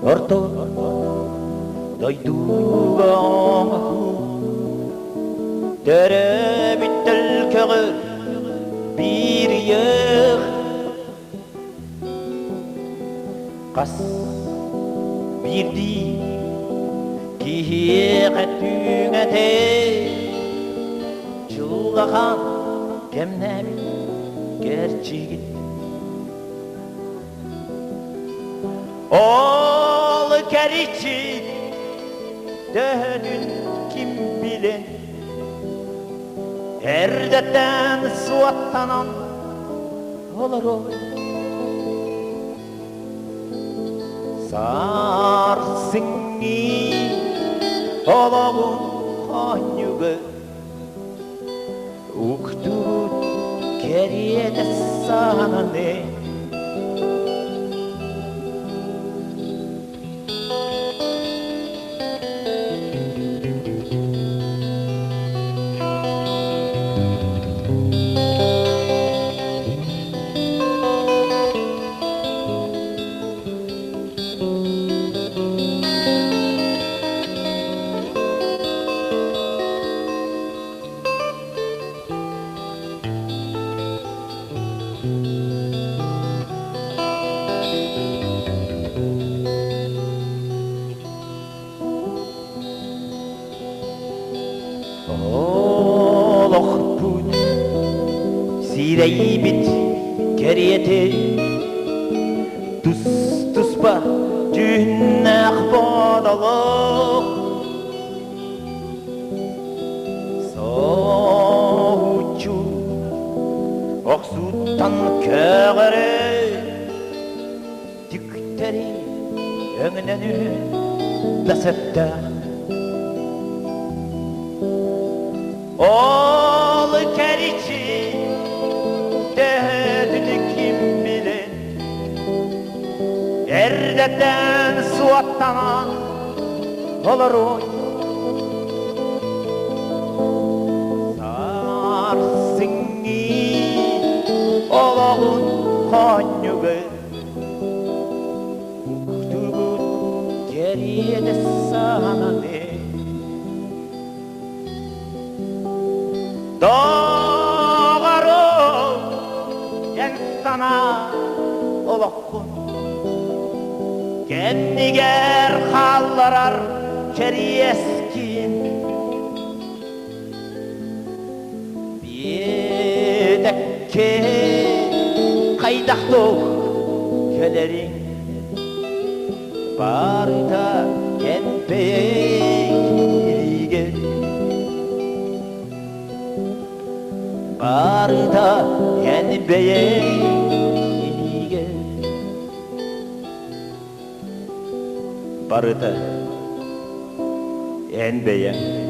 Orto doyduga dere bittel kağır bir yığ Qas birdi kihiqetüngete Çılgağan kemnem gerçigit Ol keriçi dönün kim bilen Erdetten suattanan olur o Sarsıngi olağın kanyugu Uktut keriyede sana ne Oloqpun sireybit keriyete Tuspa cünnaq bodaloq Soğucu oqsuttan köğere Dükteri öngününü dasetta Ol keriçi dödünü kim bilen Erdetten suattanan olur oy Sarsıngi olağın kanyugu Uktugut geriyede sana ne Doğru yen sana olakun Kendiger hallarar keriyeskin Biyedekke kaydaktuk kölerin Barda yen beylige Barda yen beylige Barda yen beyige